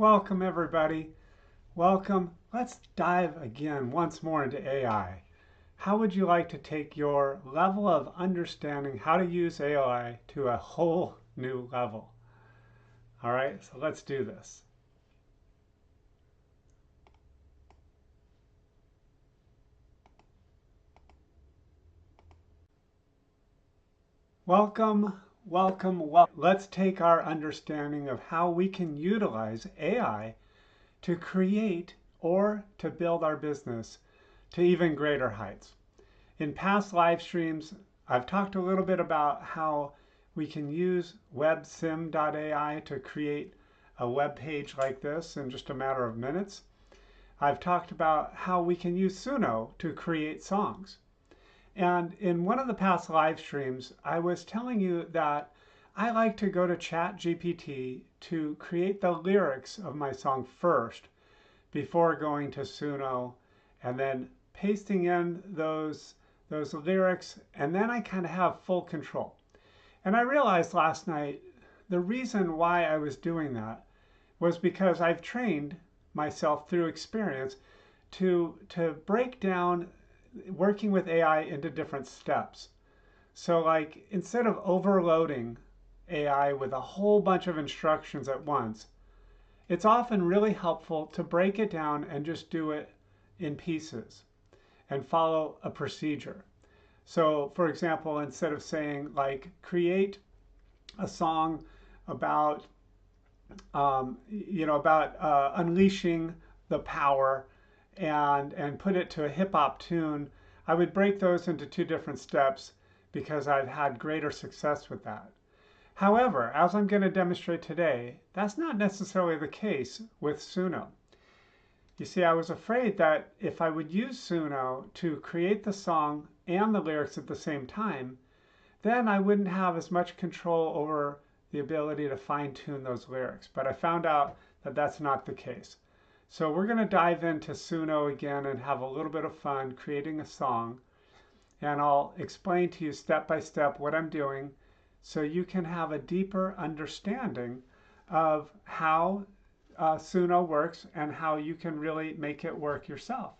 Welcome everybody. Welcome. Let's dive again once more into AI. How would you like to take your level of understanding how to use AI to a whole new level? All right, so let's do this. Welcome. Let's take our understanding of how we can utilize AI to create or to build our business to even greater heights. In past live streams, I've talked a little bit about how we can use websim.ai to create a web page like this in just a matter of minutes. I've talked about how we can use Suno to create songs. And in one of the past live streams, I was telling you that I like to go to ChatGPT to create the lyrics of my song first before going to Suno and then pasting in those lyrics, and then I kind of have full control. And I realized last night the reason why I was doing that was because I've trained myself through experience to break down working with AI into different steps. So like instead of overloading AI with a whole bunch of instructions at once, it's often really helpful to break it down and just do it in pieces and follow a procedure. So for example, instead of saying like create a song about unleashing the power and put it to a hip hop tune, I would break those into two different steps because I've had greater success with that. However, as I'm going to demonstrate today, that's not necessarily the case with Suno. You see, I was afraid that if I would use Suno to create the song and the lyrics at the same time, then I wouldn't have as much control over the ability to fine-tune those lyrics. But I found out that that's not the case. So we're going to dive into Suno again and have a little bit of fun creating a song. And I'll explain to you step by step what I'm doing so you can have a deeper understanding of how Suno works and how you can really make it work yourself.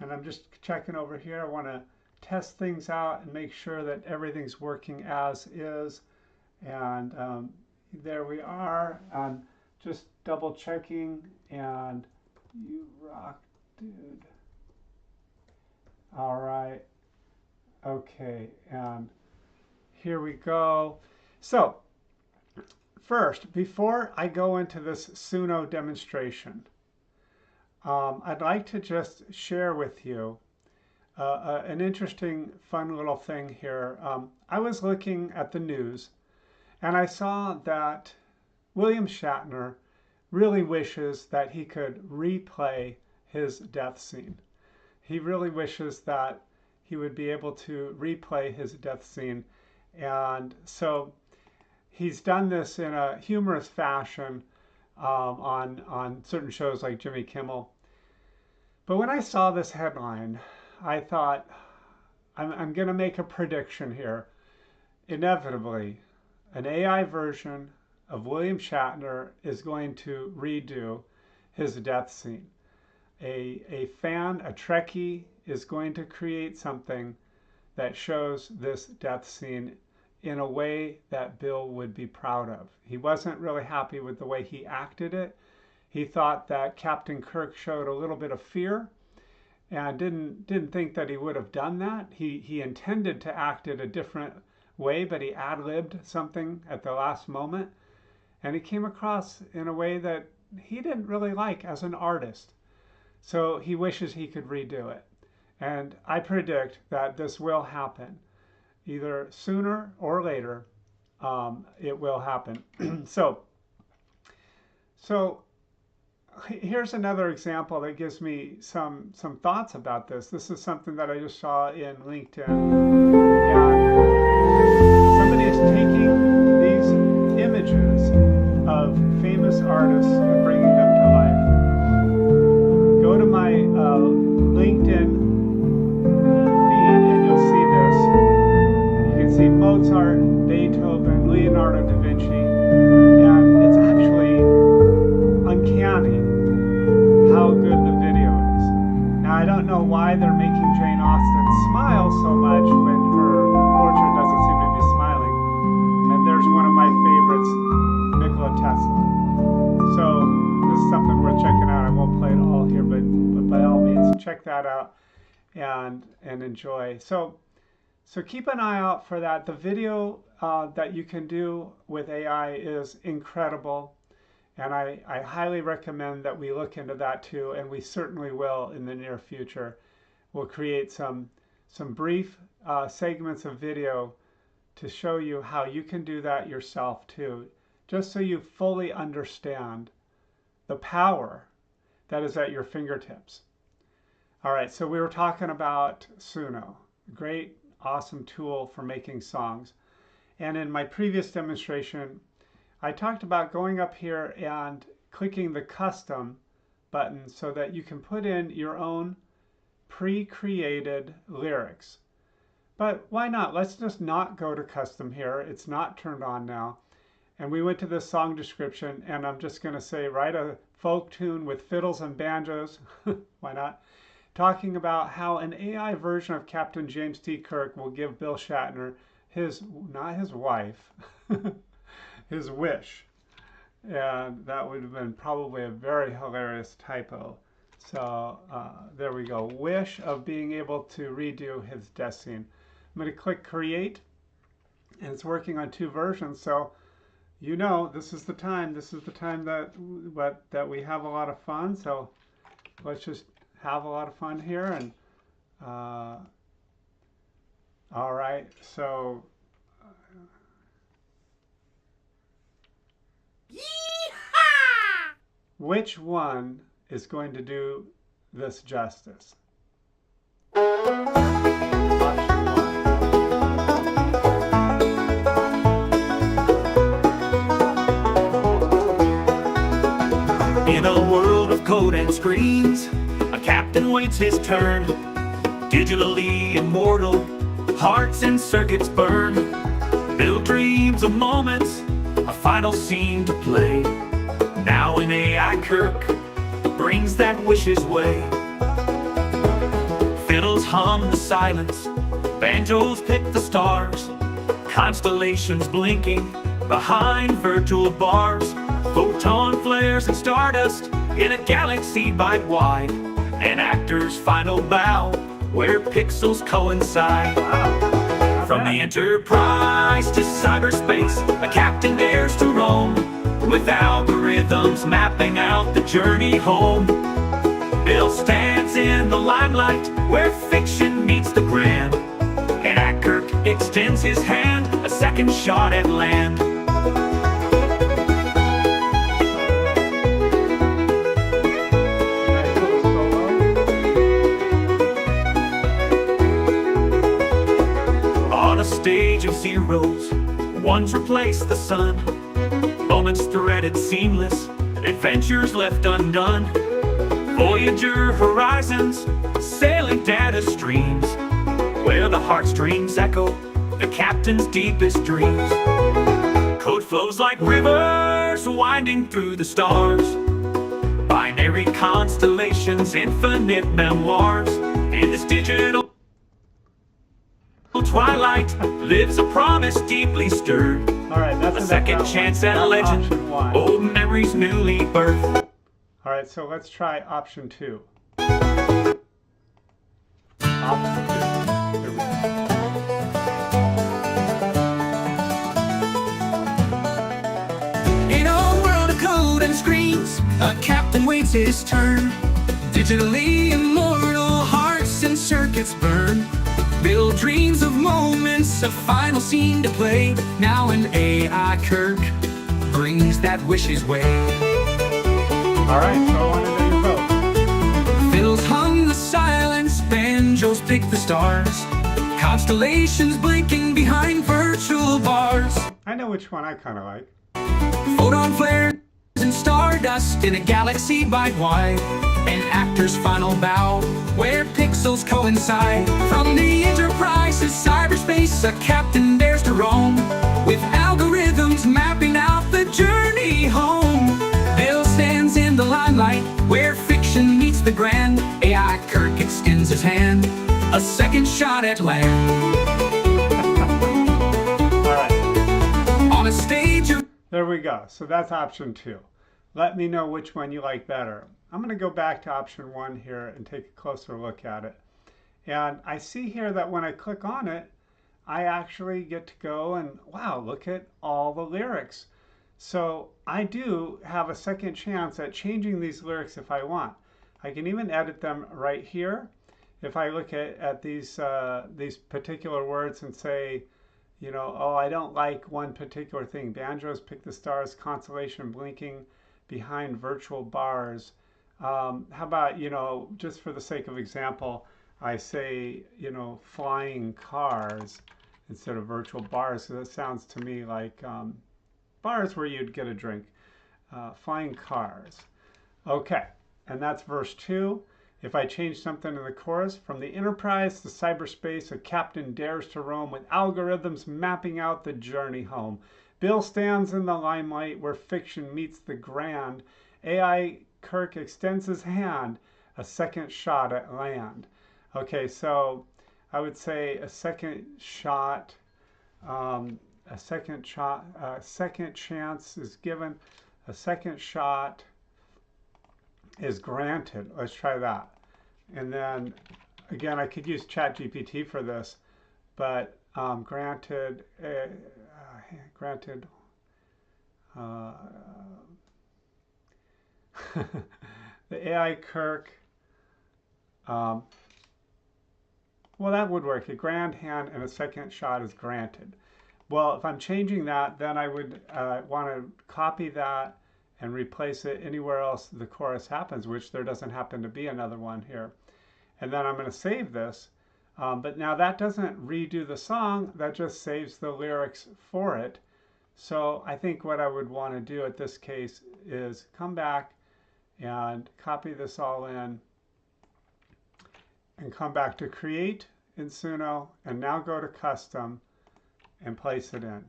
And I'm just checking over here. I want to test things out and make sure that everything's working as is. And there we are. I'm just double checking, and you rock, dude. All right. Okay, and here we go. So first, before I go into this Suno demonstration, I'd like to just share with you an interesting, fun little thing here. I was looking at the news, and I saw that William Shatner really wishes that he could replay his death scene. He really wishes that he would be able to replay his death scene. And so he's done this in a humorous fashion on certain shows like Jimmy Kimmel. But when I saw this headline, I thought, I'm going to make a prediction here. Inevitably, an AI version of William Shatner is going to redo his death scene. A fan, a Trekkie, is going to create something that shows this death scene in a way that Bill would be proud of. He wasn't really happy with the way he acted it. He thought that Captain Kirk showed a little bit of fear and didn't think that he would have done that. He intended to act it a different way, but he ad-libbed something at the last moment. And he came across in a way that he didn't really like as an artist. So he wishes he could redo it. And I predict that this will happen. Either sooner or later, it will happen. So here's another example that gives me some thoughts about this. This is something that I just saw in LinkedIn. And somebody is taking these images of famous artists and bringing them to life. Go to my LinkedIn feed and you'll see this. You can see Mozart, Beethoven, Leonardo da Vinci, and it's actually uncanny check that out and enjoy. So keep an eye out for that. The video that you can do with AI is incredible. And I highly recommend that we look into that too, and we certainly will in the near future. We'll create some brief segments of video to show you how you can do that yourself too, just so you fully understand the power that is at your fingertips. All right, so we were talking about Suno, great, awesome tool for making songs. And in my previous demonstration, I talked about going up here and clicking the custom button so that you can put in your own pre-created lyrics. But why not? Let's just not go to custom here. It's not turned on now. And we went to the song description, and I'm just going to say, write a folk tune with fiddles and banjos. Why not? Talking about how an AI version of Captain James T. Kirk will give Bill Shatner not his wife, his wish. And that would have been probably a very hilarious typo. So there we go. Wish of being able to redo his death scene. I'm going to click create, and it's working on 2 versions. So you know, this is the time. This is the time that we have a lot of fun. So let's just have a lot of fun here. And all right, so which one is going to do this justice? Option 1. In a world of code and screens, a captain waits his turn. Digitally immortal, hearts and circuits burn. Build dreams of moments, a final scene to play. Now an AI Kirk brings that wish his way. Fiddles hum the silence, banjos pick the stars. Constellations blinking behind virtual bars. Photon flares and stardust in a galaxy wide. An actor's final bow where pixels coincide. From the Enterprise to cyberspace, a captain dares to roam, with algorithms mapping out the journey home. Bill stands in the limelight where fiction meets the grand, and at Kirk extends his hand, a second shot at land. On a stage of zeros, ones replace the sun. Moments threaded seamless, adventures left undone. Voyager horizons, sailing data streams, where the heartstrings echo the captain's deepest dreams. Code flows like rivers winding through the stars. Binary constellations, infinite memoirs. In this digital twilight lives a promise deeply stirred. All right, that's a second chance at a legend, old memories newly birthed. All right, so let's try option 2. Option 2. Here we go. In a world of code and screens, a captain waits his turn. Digitally immortal, hearts and circuits burn. Build dreams of moments, a final scene to play. Now an AI Kirk brings that wish his way. All right, so I want to know your vote. Fiddles hum the silence, banjos pick the stars. Constellations blinking behind virtual bars. I know which one I kind of like. Photon flares and stardust in a galaxy wide. An actor's final bow where pixels coincide. From the Enterprise to cyberspace, a captain dares to roam, with algorithms mapping out the journey home. Bill stands in the limelight where fiction meets the grand. AI Kirk extends his hand, a second shot at land. All right. On a stage of... There we go. So that's option 2. Let me know which one you like better. I'm going to go back to option 1 here and take a closer look at it. And I see here that when I click on it, I actually get to go and, wow, look at all the lyrics. So I do have a second chance at changing these lyrics if I want. I can even edit them right here. If I look at these particular words and say, you know, oh, I don't like one particular thing. Banjos pick the stars, constellation blinking behind virtual bars. How about, you know, just for the sake of example, I say, you know, flying cars instead of virtual bars. So that sounds to me like bars where you'd get a drink. Flying cars. Okay, and that's verse 2. If I change something in the chorus, from the Enterprise to cyberspace, a captain dares to roam with algorithms mapping out the journey home. Bill stands in the limelight where fiction meets the grand. AI Kirk extends his hand, a second shot at land. Okay, so I would say a second shot, a second chance is given, a second shot is granted. Let's try that. And then again, I could use ChatGPT for this, but granted, the AI Kirk, well, that would work. A grand hand and a second shot is granted. Well, if I'm changing that, then I would want to copy that and replace it anywhere else the chorus happens, which there doesn't happen to be another one here. And then I'm going to save this. But now that doesn't redo the song, that just saves the lyrics for it. So I think what I would want to do at this case is come back and copy this all in and come back to create in Suno and now go to custom and place it in.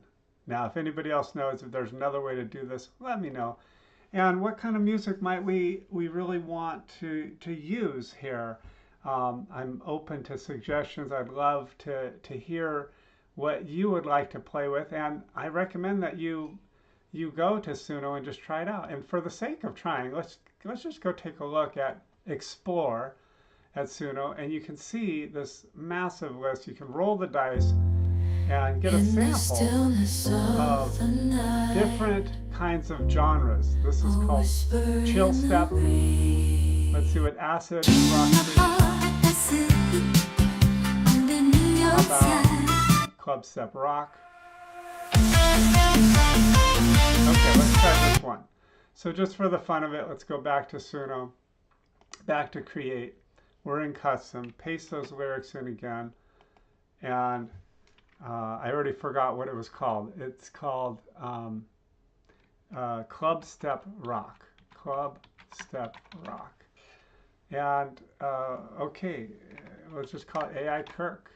Now, if anybody else knows if there's another way to do this, let me know. And what kind of music might we really want to use here? I'm open to suggestions. I'd love to hear what you would like to play with, and I recommend that you go to Suno and just try it out. And for the sake of trying, let's just go take a look at Explore at Suno, and you can see this massive list. You can roll the dice and get a sample of different kinds of genres. This is called chill step. Let's see what acid rock is. How about club step rock? Okay, let's try this one. So just for the fun of it, let's go back to Suno, back to create. We're in custom, paste those lyrics in again, and I already forgot what it was called. It's called Club Step Rock. Club Step Rock. And okay, let's just call it AI Kirk.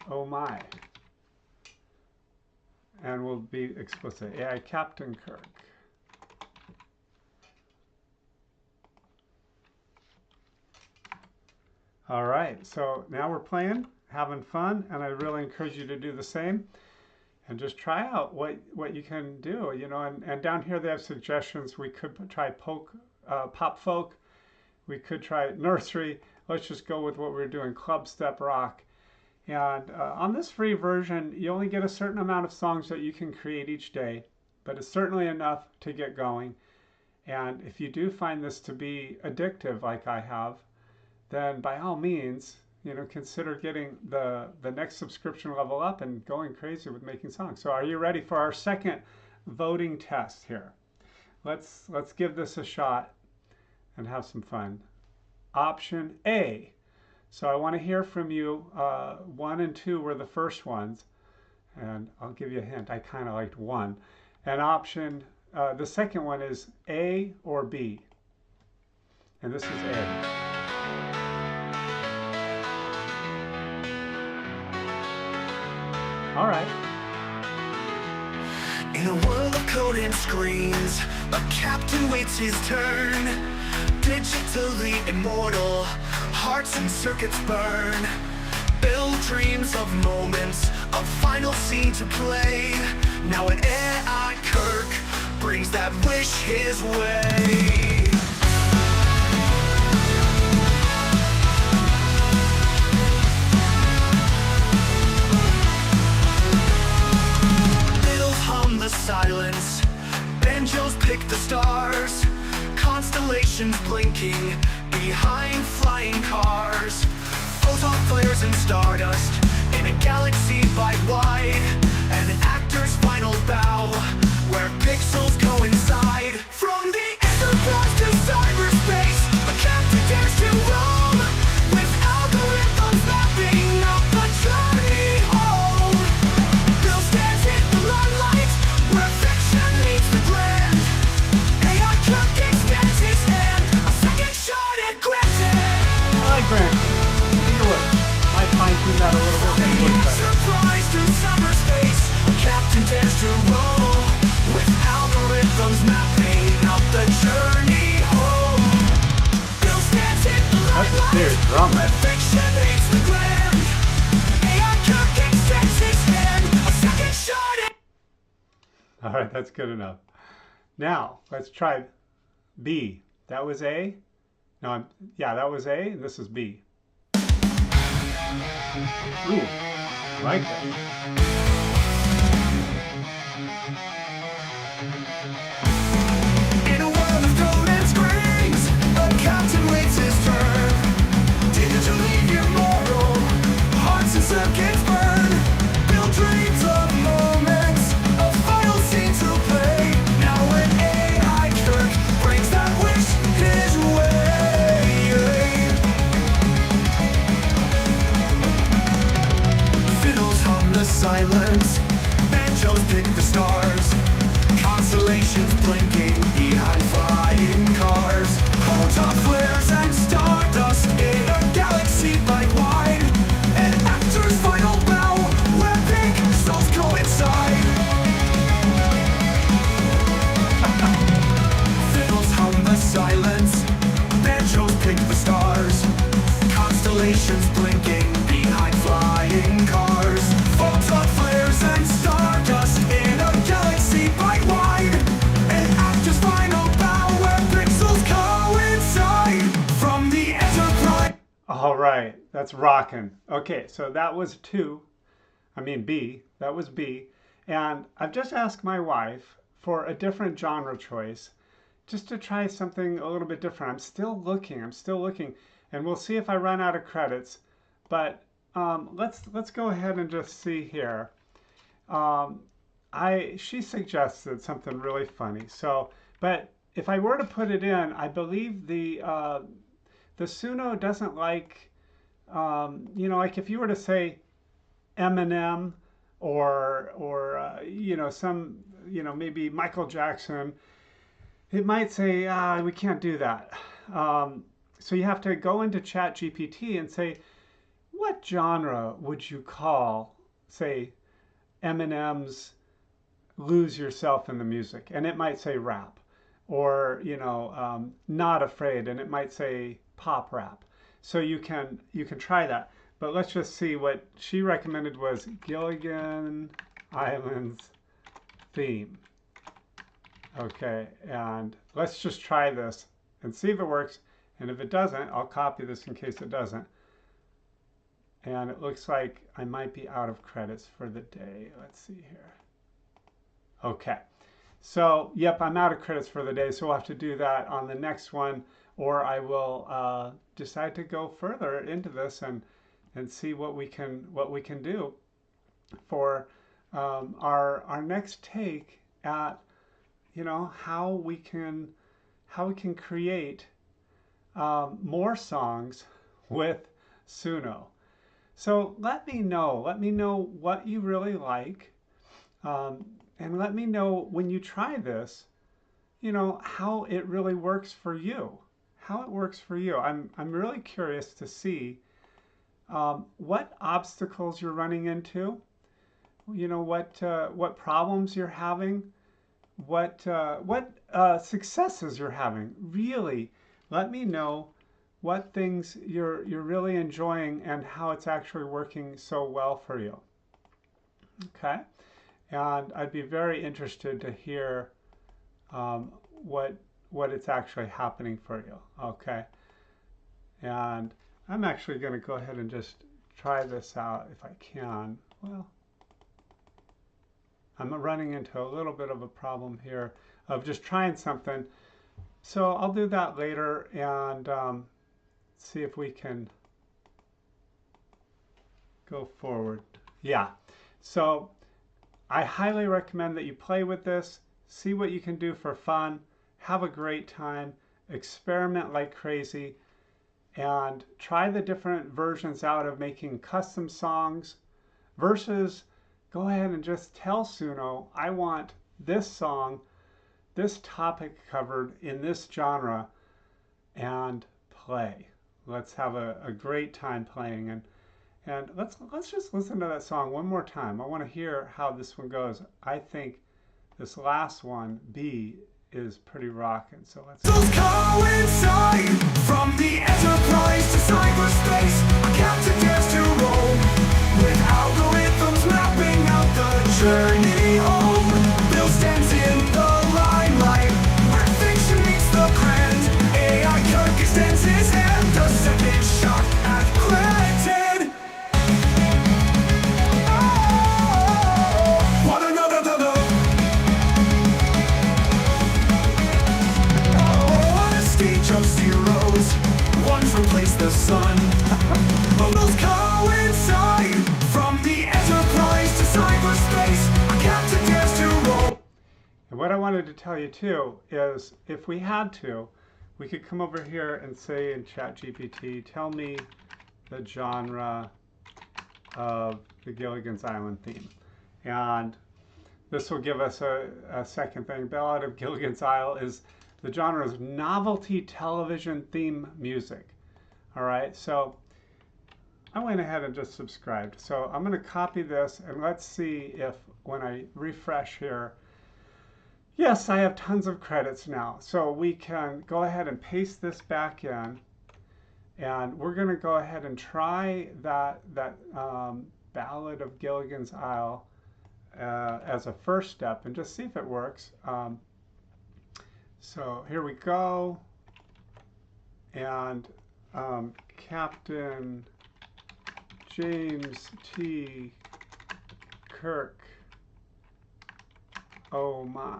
Oh my. And we'll be explicit. AI Captain Kirk. All right, so now we're playing, having fun, and I really encourage you to do the same and just try out what you can do, you know. And down here they have suggestions. We could try pop folk. We could try nursery. Let's just go with what we're doing, club step rock. And on this free version, you only get a certain amount of songs that you can create each day, but it's certainly enough to get going. And if you do find this to be addictive, like I have, then by all means, you know, consider getting the next subscription level up and going crazy with making songs. So are you ready for our second voting test here? Let's give this a shot and have some fun. Option A. So I want to hear from you. 1 and 2 were the first ones, and I'll give you a hint. I kind of liked 1. And option, the second one is A or B. And this is A. All right. In a world of code and screens, a captain waits his turn. Digitally immortal, hearts and circuits burn. Build dreams of moments, a final scene to play. Now an AI Kirk brings that wish his way. Banjos pick the stars, constellations blinking behind flying cars. Photon flares and stardust in a galaxy wide. An actor's final bow, where pixels coincide. From the Enterprise to cyberspace, a captain dares to roam, with algorithms mapping out the journey home. Bill stands in the limelight, where fiction meets the grand. AI Kirk extends his hand, a second shot at granted. Hi, Grant. Might fine-tune that a little bit. From the Enterprise to cyberspace, a captain dares to roam, with algorithms mapping out the journey home. Bill stands in the limelight, where fiction meets the grand. AI Kirk extends his hand, a second shot at... All right, that's good enough. Now, let's try B. That was A? No, yeah, that was A, and this is B. Ooh, I like that. In a world of code and screens, a captain waits his turn. Digitally immoral, hearts and circuits burn. Build dreams of moments, a final scene to play. Now an AI Kirk brings that wish his way. Fiddles hum the silence, banjos pick the stars. Constellations blinking behind flying cars. Photon flares and stardust in a galaxy wide. An actor's final bow, where pixels coincide. Fiddles hum the silence, banjos pick the stars. Constellations blinking behind flying cars. Photon flares and stardust in a galaxy wide. An actor's final bow, where pixels coincide. From the Enterprise. All right, that's rocking. Okay, so that was B. That was B. And I've just asked my wife for a different genre choice, just to try something a little bit different. I'm still looking, and we'll see if I run out of credits. But let's go ahead and just see here. She suggested something really funny. So, but if I were to put it in, I believe the Suno doesn't like, like if you were to say Eminem or maybe Michael Jackson, it might say we can't do that. So you have to go into ChatGPT and say, what genre would you call, say, Eminem's "Lose Yourself in the Music"? And it might say rap, or Not Afraid, and it might say pop rap. So you can try that. But let's just see what she recommended was Gilligan Island's theme. Okay, and let's just try this and see if it works. And if it doesn't, I'll copy this in case it doesn't. And it looks like I might be out of credits for the day. Let's see here. Okay. So, yep, I'm out of credits for the day, so we'll have to do that on the next one, or I will decide to go further into this and see what we can do for our next take at how we can create more songs with Suno. So let me know what you really like, and let me know when you try this, how it really works for you. I'm really curious to see what obstacles you're running into, what problems you're having, what successes you're having. Really, let me know what things you're really enjoying and how it's actually working so well for you. Okay, and I'd be very interested to hear what it's actually happening for you. Okay, and I'm actually going to go ahead and just try this out if I can. Well, I'm running into a little bit of a problem here of just trying something. So I'll do that later and see if we can go forward. Yeah, so I highly recommend that you play with this, see what you can do for fun, have a great time, experiment like crazy, and try the different versions out of making custom songs versus go ahead and just tell Suno, I want this song, this topic covered in this genre, and play. Let's have a great time playing, and let's just listen to that song one more time. I want to hear how this one goes. I think this last one, B, is pretty rocking. So let's coincide from the Enterprise to cyberspace. A captain dares to roll with algorithms mapping out the journey home. Bill stands in the limelight where fiction meets the grand. AI Kirk extends his hand, a second shot at granted. Oh, what another of zeros, ones replace the sun. Those coincide from the Enterprise to cyberspace. A captain dares to roll. And what I wanted to tell you too is if we had to, we could come over here and say in ChatGPT, tell me the genre of the Gilligan's Island theme. And this will give us a second thing. Ballad of Gilligan's Isle is the genre is novelty television theme music. All right, so I went ahead and just subscribed. So I'm going to copy this and let's see if when I refresh here, yes, I have tons of credits now. So we can go ahead and paste this back in, and we're going to go ahead and try that Ballad of Gilligan's Isle as a first step and just see if it works. So here we go, and Captain James T. Kirk, oh my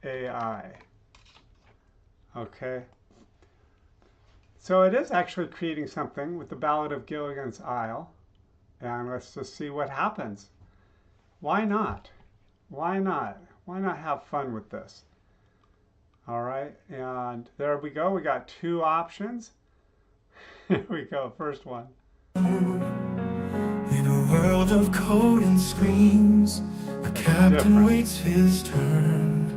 AI. Okay, so it is actually creating something with the Ballad of Gilligan's Isle, and let's just see what happens. Why not? Why not? Why not have fun with this? All right, and there we go. We got two options. Here we go, first one. In a world of code and screens, a captain waits his turn.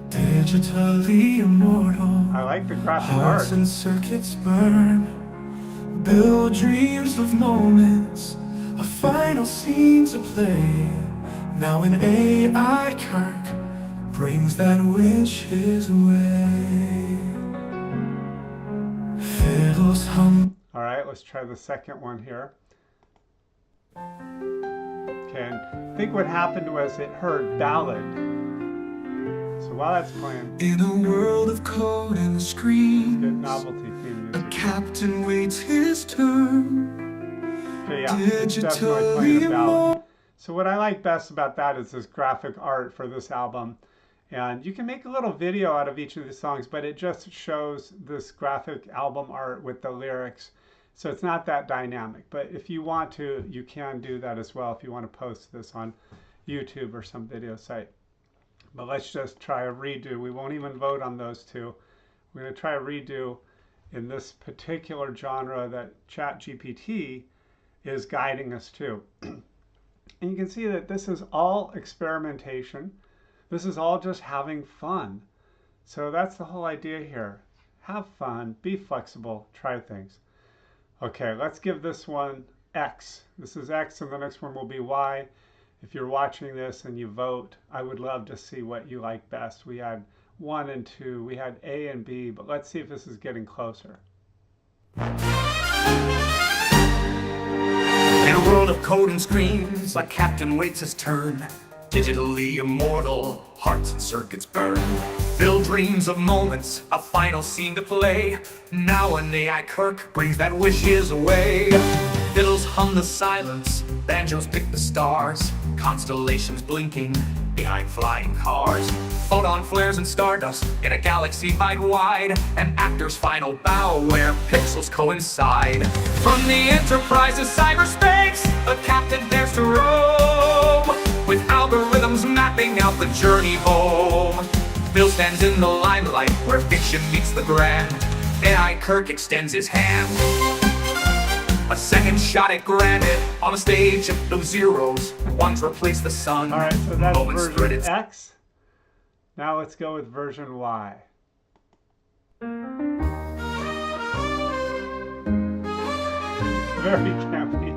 Digitally immortal, I like the graphic hearts art. and circuits burn. Build dreams of moments, a final scene to play. Now an AI Kirk brings that wish his way. Fiddles hum. All right, let's try the second one here. Okay, and I think what happened was it heard ballad. So while that's playing, In a world of code and get screens, novelty theme a music. captain waits his turn. Okay, yeah, it's definitely playing a Digitally ballad. So what I like best about that is this graphic art for this album. And you can make a little video out of each of the songs, but it just shows this graphic album art with the lyrics. So it's not that dynamic. But if you want to, you can do that as well if you want to post this on YouTube or some video site. But let's just try a redo. We won't even vote on those two. We're going to try a redo in this particular genre that ChatGPT is guiding us to. And you can see that this is all experimentation. This is all just having fun. So that's the whole idea here. Have fun, be flexible, try things. Okay, let's give this one X. This is X and the next one will be Y. If you're watching this and you vote, I would love to see what you like best. We had 1 and 2, we had A and B, but let's see if this is getting closer. In a world of code and screens, a captain waits his turn. Digitally immortal, hearts and circuits burn. Build dreams of moments, a final scene to play. Now an AI Kirk brings that wish his way. Fiddles hum the silence, banjos pick the stars. constellations blinking behind flying cars, photon flares and stardust in a galaxy wide, an actor's final bow where pixels coincide. From the Enterprise's cyberspace, a captain dares to roam, with algorithms mapping out the journey home. Bill stands in the limelight where fiction meets the grand. AI Kirk extends his hand. A second shot at granite on a stage of those zeros. Ones replace the sun. All right, so that's Moments version X. Now let's go with version Y. Very campy.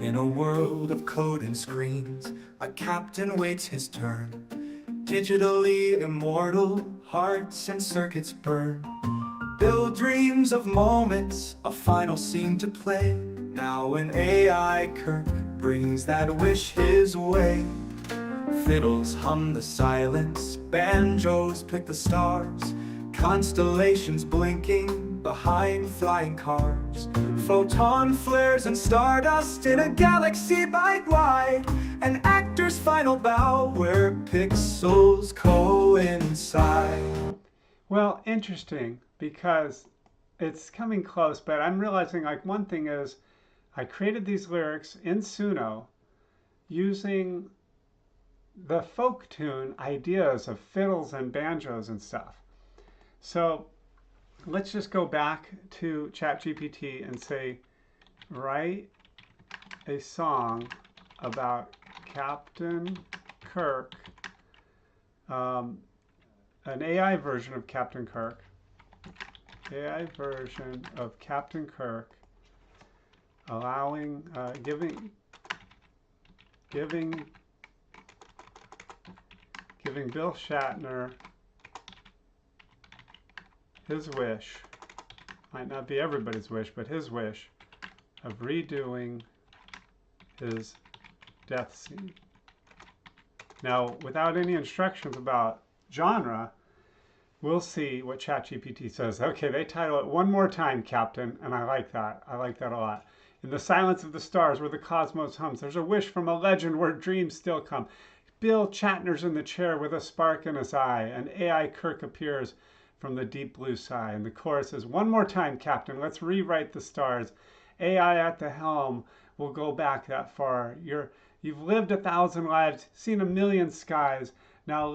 In a world of code and screens, a captain waits his turn. Digitally immortal, hearts and circuits burn. Bill dreams of moments, a final scene to play. Now an AI Kirk brings that wish his way. Fiddles hum the silence, banjos pick the stars, constellations blinking behind flying cars, photon flares and stardust in a galaxy wide, an actor's final bow where pixels coincide. Well, interesting, because it's coming close, but I'm realizing like one thing is I created these lyrics in Suno using the folk tune ideas of fiddles and banjos and stuff. So let's just go back to ChatGPT and say, write a song about Captain Kirk, an AI version of Captain Kirk, AI version of Captain Kirk, allowing, giving Bill Shatner his wish, might not be everybody's wish, but his wish of redoing his death scene. Now, without any instructions about genre, we'll see what ChatGPT says. Okay, they title it One More Time, Captain, and I like that. I like that a lot. In the silence of the stars where the cosmos hums, there's a wish from a legend where dreams still come. Bill Shatner's in the chair with a spark in his eye, and AI Kirk appears from the deep blue sky. And the chorus is, one more time, Captain, let's rewrite the stars. AI at the helm, we'll go back that far. You've lived 1,000 lives, seen 1,000,000 skies. Now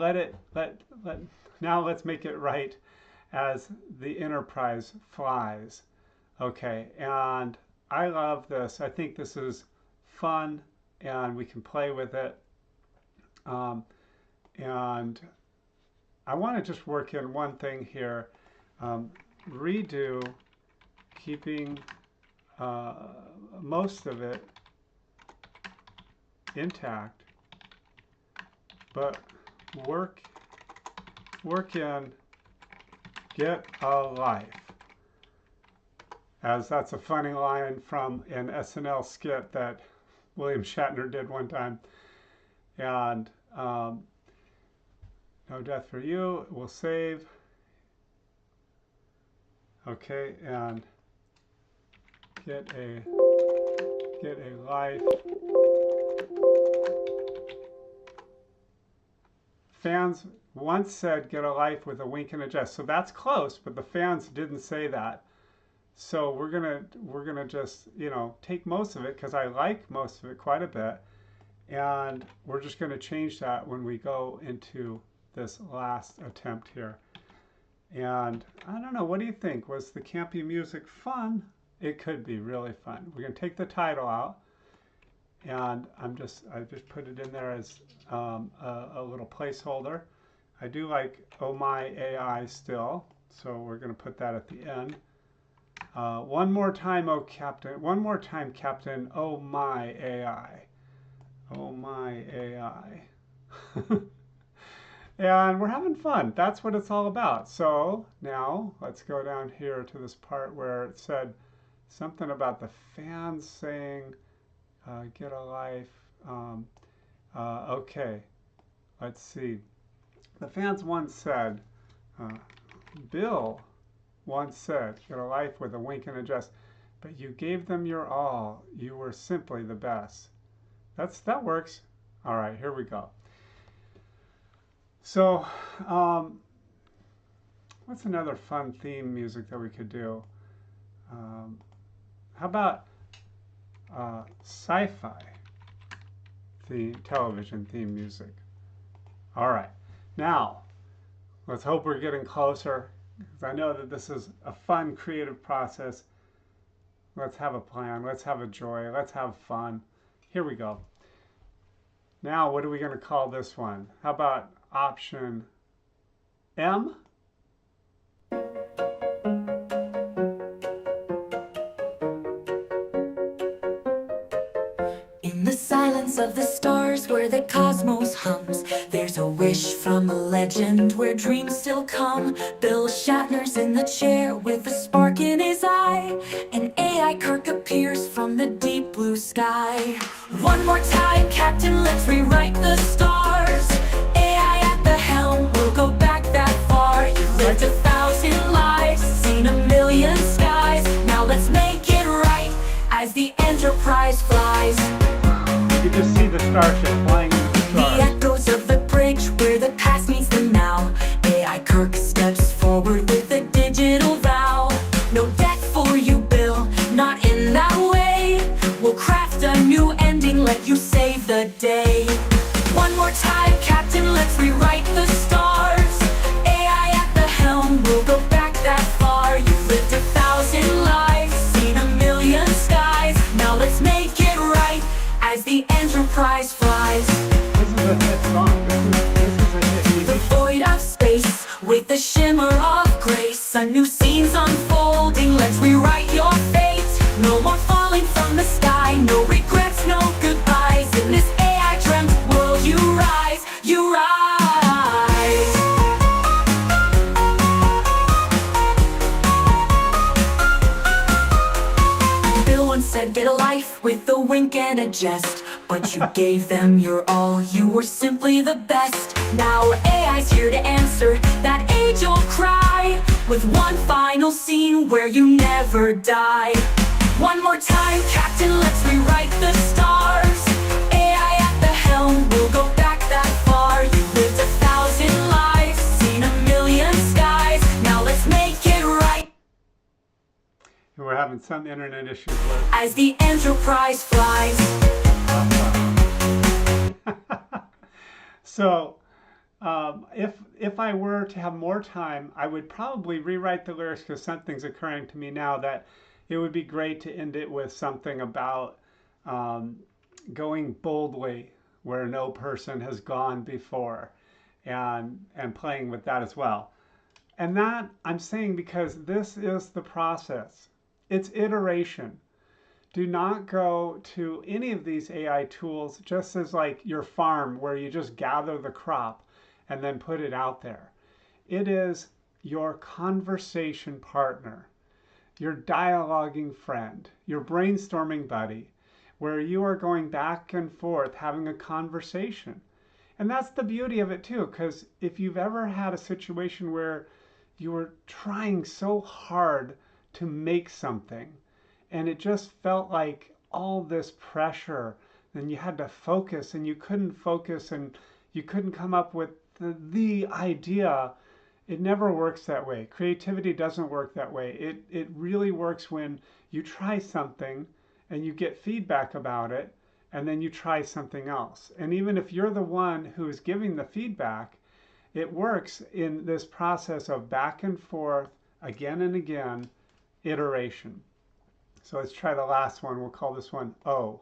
now let's make it right as the Enterprise flies. Okay, and I love this. I think this is fun, and we can play with it. And I want to just work in one thing here. Redo, keeping most of it intact, but work in get a life. As that's a funny line from an SNL skit that William Shatner did one time. And no death for you, we'll save. Okay, and get a life. Fans once said get a life with a wink and a jest. So that's close, but the fans didn't say that. So we're gonna just, take most of it because I like most of it quite a bit. And we're just gonna change that when we go into this last attempt here. And I don't know, what do you think? Was the campy music fun? It could be really fun. We're gonna take the title out, and I just put it in there as a little placeholder. I do like Oh My AI still, so we're gonna put that at the end. One more time, oh Captain. One more time, Captain. Oh my AI. Oh my AI. And we're having fun. That's what it's all about. So now let's go down here to this part where it said something about the fans saying, get a life. Okay, let's see. The fans once said, Bill once said, get a life with a wink and a jest. but you gave them your all. You were simply the best. That works. All right, here we go. So, what's another fun theme music that we could do? How about sci-fi television theme music? All right, now let's hope we're getting closer, because I know that this is a fun, creative process. Let's have a plan. Let's have a joy. Let's have fun. Here we go. Now, what are we going to call this one? How about option M? In the silence of the stars where the cosmos hums, there's a wish from a legend where dreams still come. Bill Shatner's in the chair with a spark in his eye. An AI Kirk appears from the deep blue sky. One more time, Captain, let's rewrite the stars. AI at the helm, we'll go back that far. You've lived 1,000 lives, seen 1,000,000 skies. Now let's make it right as the Enterprise flies. You can just see the starship flying into the stars. The echoes of the bridge where the past meets the now. AI Kirk steps forward with a digital vow. No death for you, Bill, not in that way. We'll craft a new ending, let you save the day. One more time, Captain, let's rewrite the stars. AI at the helm, we'll go back that far. You've lived 1,000 lives, seen 1,000,000 skies. Now let's make it right as the Enterprise flies. This is a hit song. This is a hit. The void of space with the shimmer of grace. A new scene's unfolding, let's rewrite your fate. No more falling from the sky, no regrets, no goodbyes. In this AI dreamt world you rise, you rise. Bill once said get a life with a wink and a jest, but you gave them your all, you were simply the best. Now AI's here to answer that age-old cry, with one final scene where you never die. One more time, Captain, let's rewrite the stars. AI at the helm, we'll go back that far. You lived 1,000 lives, seen 1,000,000 skies. Now let's make it right We're having some internet issues with. as the Enterprise flies. So, if I were to have more time, I would probably rewrite the lyrics, because something's occurring to me now that it would be great to end it with something about going boldly where no person has gone before, and playing with that as well. And that I'm saying because this is the process. It's iteration. Do not go to any of these AI tools just as like your farm where you just gather the crop and then put it out there. It is your conversation partner, your dialoguing friend, your brainstorming buddy, where you are going back and forth having a conversation. And that's the beauty of it too, because if you've ever had a situation where you were trying so hard to make something, and it just felt like all this pressure, and you had to focus, and you couldn't focus, and you couldn't come up with the idea. It never works that way. Creativity doesn't work that way. It really works when you try something and you get feedback about it, and then you try something else. And even if you're the one who is giving the feedback, it works in this process of back and forth, again and again, iteration. So let's try the last one. We'll call this one O.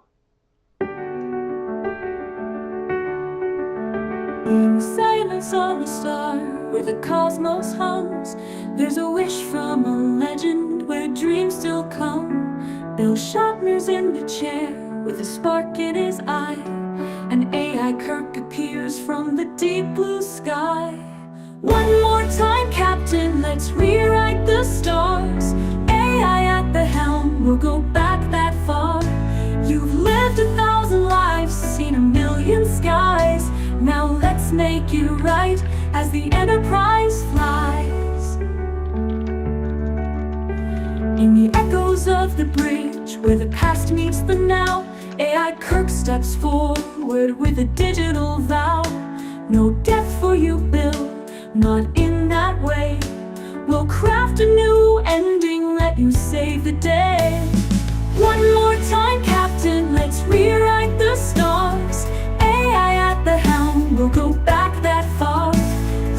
Silence on the star where the cosmos hums. There's a wish from a legend where dreams still come. Bill Shatner's in the chair with a spark in his eye. An AI Kirk appears from the deep blue sky. One more time, Captain, let's rewrite the stars. AI at the helm, we'll go back that far. You've lived 1,000 lives, seen 1,000,000 skies. Now let's make it right as the Enterprise flies. In the echoes of above the bridge where the past meets the now, AI Kirk steps forward with a digital vow. No death for you, Bill, not in that way. We'll craft a new ending, let you save the day. One more time, Captain, let's rewrite the stars. AI at the helm, we'll go back that far.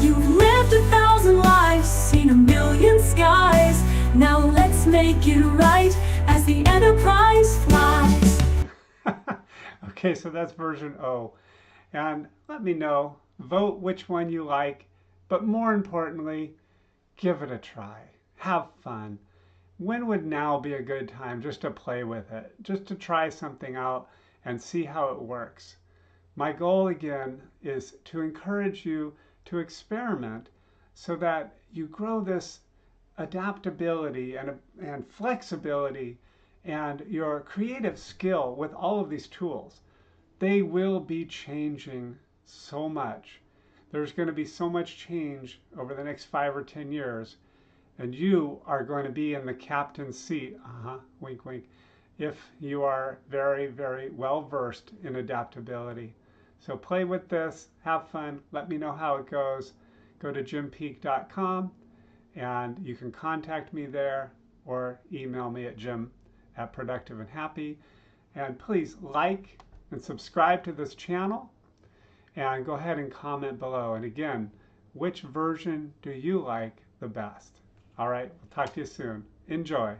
You've lived 1,000 lives, seen a million skies. Now let's make it right as the Enterprise flies. Okay, so that's version O. And let me know, vote which one you like, but more importantly, give it a try. Have fun. When would now be a good time just to play with it, just to try something out and see how it works? My goal again is to encourage you to experiment so that you grow this adaptability and flexibility and your creative skill with all of these tools. They will be changing so much. There's going to be so much change over the next 5 or 10 years, and you are going to be in the captain's seat, wink wink, if you are very, very well versed in adaptability. So play with this, have fun, let me know how it goes. Go to jimpeak.com and you can contact me there or email me at jim@productiveandhappy. And please like and subscribe to this channel and go ahead and comment below. And again, which version do you like the best? All right, we'll talk to you soon. Enjoy.